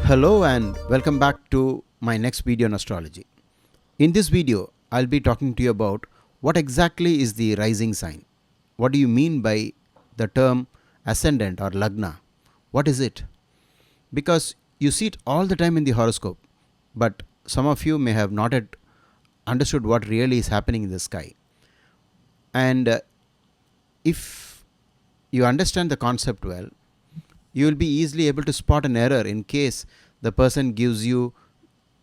Hello and welcome back to my next video on astrology. In this video, I'll be talking to you about what exactly is the rising sign. What do you mean by the term ascendant or lagna? What is it? Because you see it all the time in the horoscope, but some of you may have not yet understood what really is happening in the sky. And if you understand the concept well, you will be easily able to spot an error in case the person gives you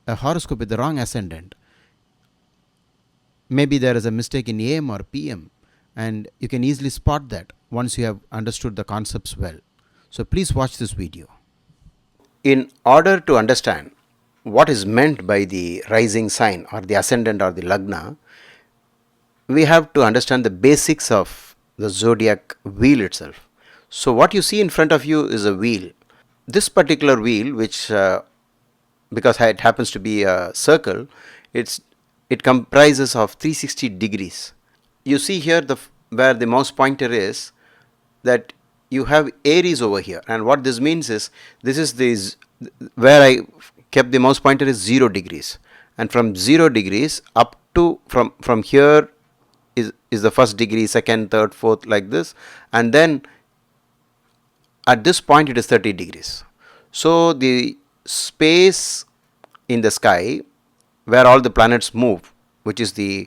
a horoscope with the wrong ascendant. Maybe there is a mistake in AM or PM, and you can easily spot that once you have understood the concepts well. So please watch this video. In order to understand what is meant by the rising sign or the ascendant or the lagna, we have to understand the basics of the zodiac wheel itself. So what you see in front of you is a wheel. This particular wheel, which because it happens to be a circle, it comprises of 360 degrees. You see here where the mouse pointer is, that you have Aries over here, and what this means is this is where I kept the mouse pointer is 0 degrees, and from 0 degrees up to from here is the first degree, second, third, fourth, like this, and then at this point it is 30 degrees. So the space in the sky where all the planets move, which is the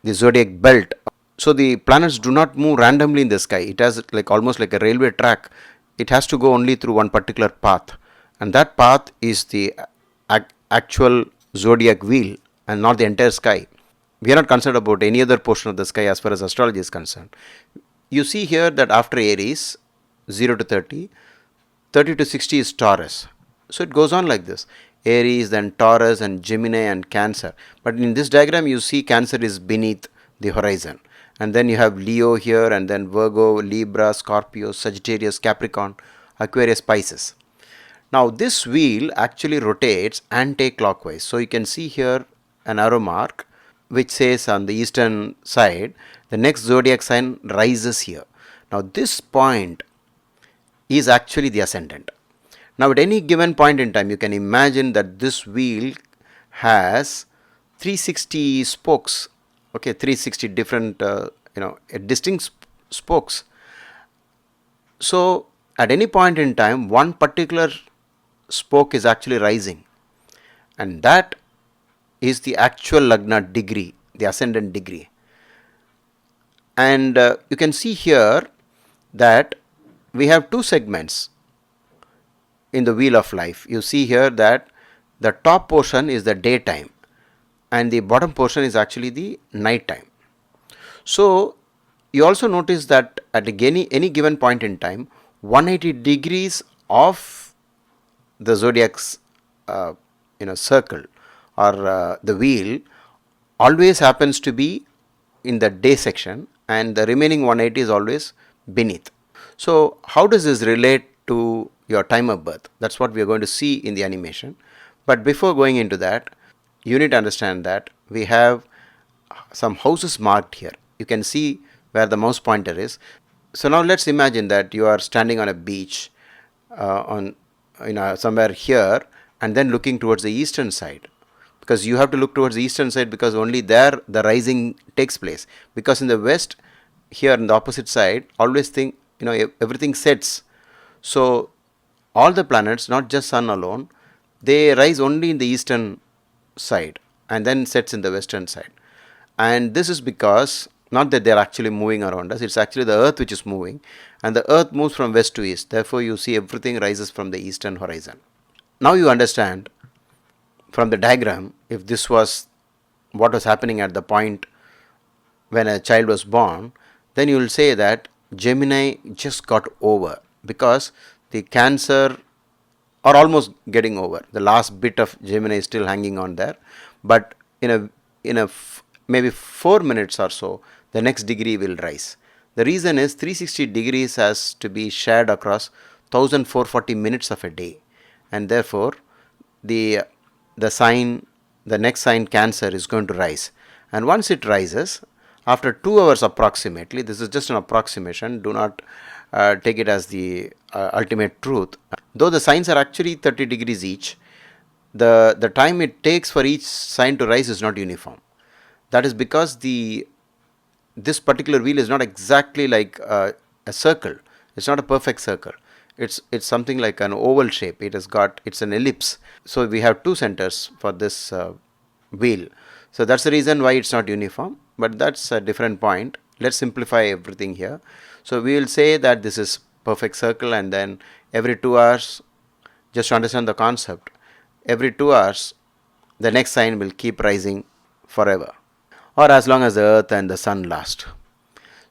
zodiac belt. So the planets do not move randomly in the sky. It has like almost like a railway track. It has to go only through one particular path, and that path is the actual zodiac wheel and not the entire sky. We are not concerned about any other portion of the sky as far as astrology is concerned. You see here that after Aries, 0 to 30, 30 to 60 is Taurus. So it goes on like this: Aries, then Taurus, and Gemini, and Cancer. But in this diagram you see Cancer is beneath the horizon, and then you have Leo here, and then Virgo, Libra, Scorpio, Sagittarius, Capricorn, Aquarius, Pisces. Now this wheel actually rotates anti-clockwise. So you can see here an arrow mark which says on the eastern side the next zodiac sign rises here. Now this point is actually the ascendant. Now at any given point in time, you can imagine that this wheel has 360 spokes, 360 different distinct spokes. So at any point in time, one particular spoke is actually rising, and that is the actual lagna degree, the ascendant degree. And you can see here that we have two segments in the wheel of life. You see here that the top portion is the daytime and the bottom portion is actually the night time. So you also notice that at any given point in time, 180 degrees of the zodiac's circle or the wheel always happens to be in the day section, and the remaining 180 is always beneath. So how does this relate to your time of birth? That's what we are going to see in the animation. But before going into that, you need to understand that we have some houses marked here. You can see where the mouse pointer is. So now let's imagine that you are standing on a beach somewhere here, and then looking towards the eastern side, because you have to look towards the eastern side because only there the rising takes place. Because in the west, here on the opposite side, always think everything sets. So all the planets, not just sun alone, they rise only in the eastern side and then sets in the western side. And this is because not that they are actually moving around us, it's actually the earth which is moving, and the earth moves from west to east. Therefore you see everything rises from the eastern horizon. Now you understand from the diagram, if this was what was happening at the point when a child was born, then you will say that Gemini just got over, because the Cancer are almost getting over. The last bit of Gemini is still hanging on there, but in maybe 4 minutes or so, the next degree will rise. The reason is 360 degrees has to be shared across 1440 minutes of a day, and therefore the next sign Cancer is going to rise. And once it rises, after 2 hours approximately, this is just an approximation, do not take it as the ultimate truth. Though the signs are actually 30 degrees each, the time it takes for each sign to rise is not uniform. That is because this particular wheel is not exactly like a circle. It's not a perfect circle. It's something like an oval shape. It's an ellipse. So we have two centers for this wheel. So that's the reason why it's not uniform. But that's a different point. Let's simplify everything here. So we will say that this is perfect circle, and then every 2 hours, just to understand the concept, every 2 hours the next sign will keep rising forever, or as long as the earth and the sun last.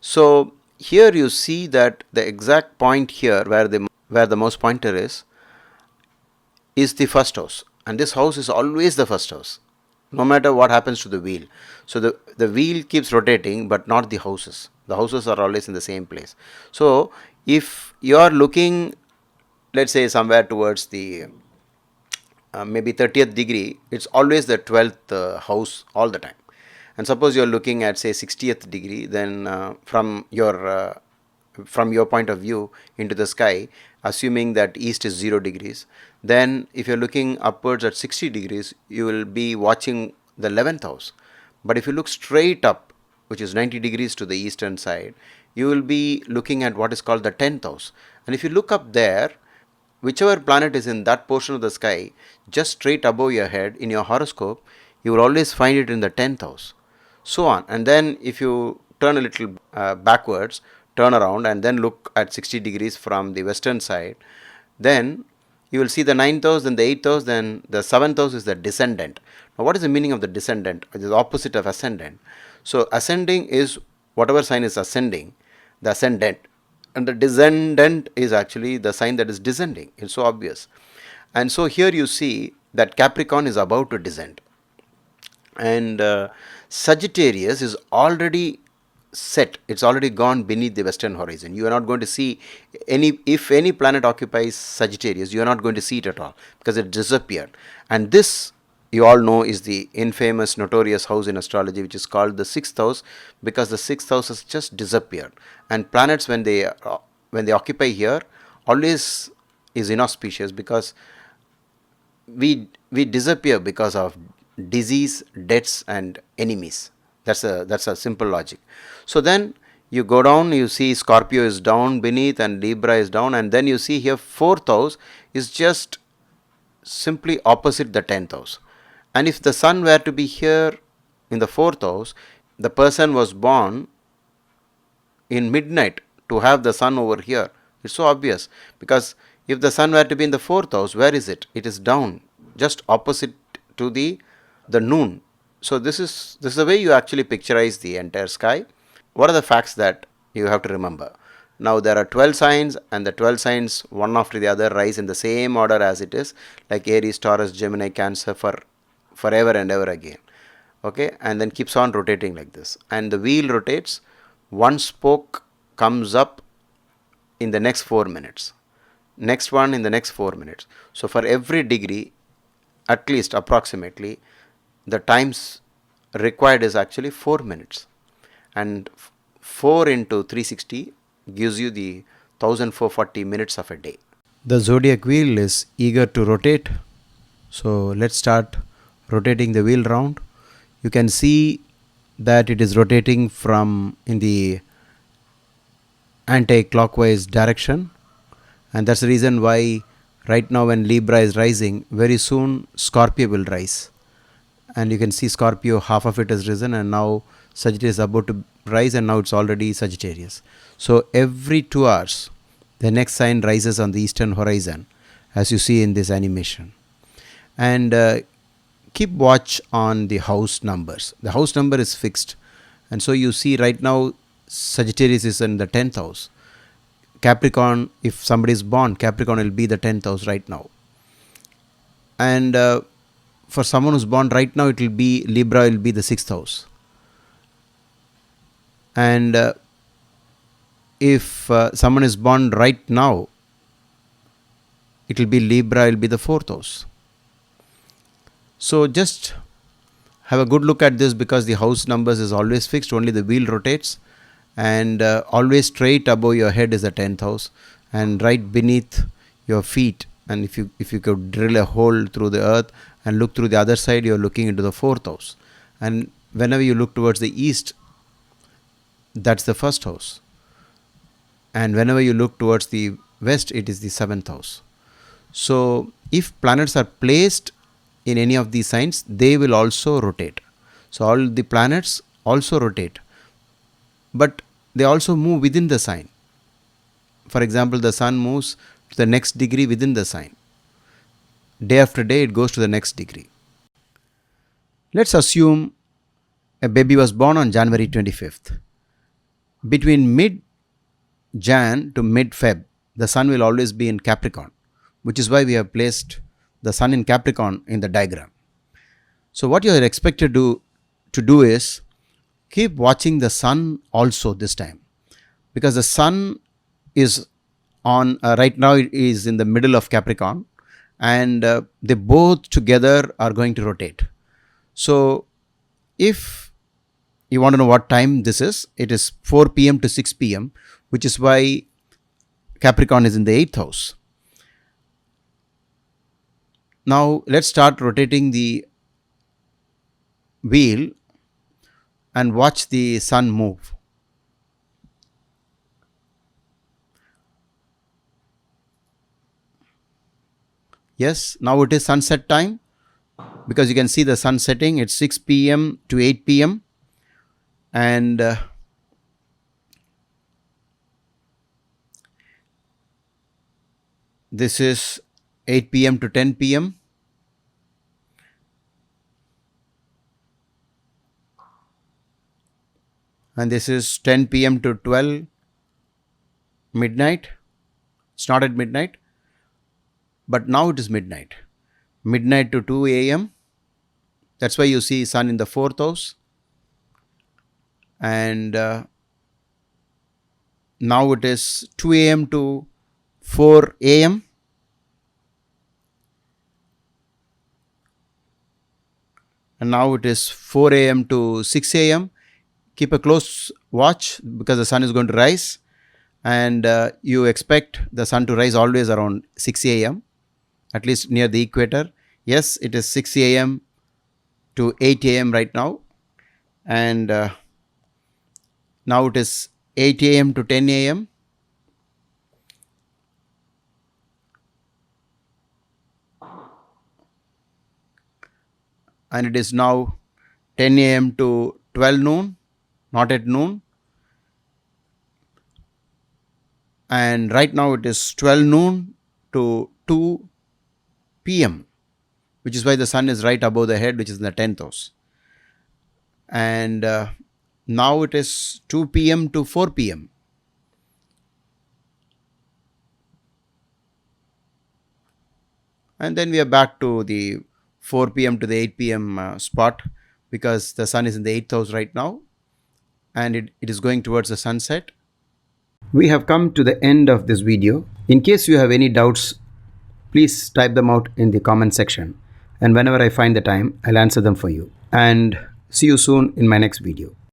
So here you see that the exact point here where the mouse pointer is the first house, and this house is always the first house no matter what happens to the wheel. So the wheel keeps rotating, but not the houses. The houses are always in the same place. So if you are looking, let's say, somewhere towards the maybe 30th degree, it's always the 12th house all the time. And suppose you're looking at, say, 60th degree, then from your point of view into the sky, assuming that east is 0 degrees, then if you're looking upwards at 60 degrees, you will be watching the 11th house. But if you look straight up, which is 90 degrees to the eastern side, you will be looking at what is called the 10th house. And if you look up there, whichever planet is in that portion of the sky, just straight above your head in your horoscope, you will always find it in the 10th house. So on. And then if you turn a little backwards, turn around and then look at 60 degrees from the western side, then you will see the 9th house, then the 8th house, then the 7th house is the descendant. Now what is the meaning of the descendant? It is the opposite of ascendant. So ascending is whatever sign is ascending, the ascendant, and the descendant is actually the sign that is descending. It's so obvious. And so here you see that Capricorn is about to descend, and Sagittarius is already set. It's already gone beneath the western horizon. You are not going to see if any planet occupies Sagittarius, you are not going to see it at all because it disappeared. And this, you all know, is the infamous notorious house in astrology, which is called the 6th house, because the 6th house has just disappeared. And planets, when they occupy here, always is inauspicious, because we disappear because of disease, deaths, and enemies. That's a simple logic. So then you go down, you see Scorpio is down beneath and Libra is down, and then you see here 4th house is just simply opposite the 10th house. And if the sun were to be here in the 4th house, the person was born in midnight to have the sun over here. It's so obvious, because if the sun were to be in the 4th house, where is it? It is down, just opposite to the noon. So this is the way you actually picturize the entire sky. What are the facts that you have to remember? Now there are 12 signs, and the 12 signs, one after the other, rise in the same order as it is, like Aries, Taurus, Gemini, Cancer, forever and ever again. Okay, and then keeps on rotating like this. And the wheel rotates. One spoke comes up in the next 4 minutes. Next one in the next 4 minutes. So for every degree, at least approximately, the times required is actually 4 minutes. And 4 into 360 gives you the 1440 minutes of a day. The zodiac wheel is eager to rotate. So let's start rotating the wheel round. You can see that it is rotating from in the anti-clockwise direction, and that's the reason why right now when Libra is rising, very soon Scorpio will rise. And you can see Scorpio, half of it has risen, and now Sagittarius is about to rise, and now it's already Sagittarius. So every 2 hours the next sign rises on the eastern horizon, as you see in this animation. And keep watch on the house numbers. The house number is fixed, and so you see right now Sagittarius is in the 10th house. Capricorn, if somebody is born, Capricorn will be the 10th house right now. And for someone who's born right now, it will be Libra will be the 6th house. And if someone is born right now, it will be Libra will be the 4th house. So just have a good look at this, because the house numbers is always fixed, only the wheel rotates. and always straight above your head is the 10th house, and right beneath your feet, and if you could drill a hole through the earth and look through the other side, you're looking into the 4th house. And whenever you look towards the east, that's the 1st house, and whenever you look towards the west, it is the 7th house. So if planets are placed in any of these signs, they will also rotate. So all the planets also rotate, but they also move within the sign. For example, the sun moves to the next degree within the sign. Day after day, it goes to the next degree. Let's assume a baby was born on January 25th. Between mid Jan to mid Feb, the sun will always be in Capricorn, which is why we have placed the sun in Capricorn in the diagram. So what you are expected to do is keep watching the sun also this time, because the sun is on right now, it is in the middle of Capricorn, and they both together are going to rotate. So if you want to know what time this is, it is 4 p.m. to 6 p.m., which is why Capricorn is in the 8th house. Now let's start rotating the wheel and watch the sun move. Yes, now it is sunset time, because you can see the sun setting. It's 6 p.m. to 8 p.m. and this is 8 p.m. to 10 p.m. and this is 10 p.m. to 12 midnight. It's not at midnight, but now it is midnight. Midnight to 2 a.m. That's why you see sun in the 4th house. And now it is 2 a.m. to 4 a.m. and now it is 4 a.m. to 6 a.m. Keep a close watch, because the sun is going to rise, and you expect the sun to rise always around 6 a.m., at least near the equator. Yes, it is 6 a.m. to 8 a.m. right now, and now it is 8 a.m. to 10 a.m. and it is now 10 a.m. to 12 noon, not at noon. And right now it is 12 noon to 2 p.m., which is why the sun is right above the head, which is in the 10th house. And now it is 2 p.m. to 4 p.m. and then we are back to the 4 p.m. to the 8 p.m. Spot, because the sun is in the 8th house right now, and it is going towards the sunset. We have come to the end of this video. In case you have any doubts, please type them out in the comment section, and whenever I find the time, I'll answer them for you. And see you soon in my next video.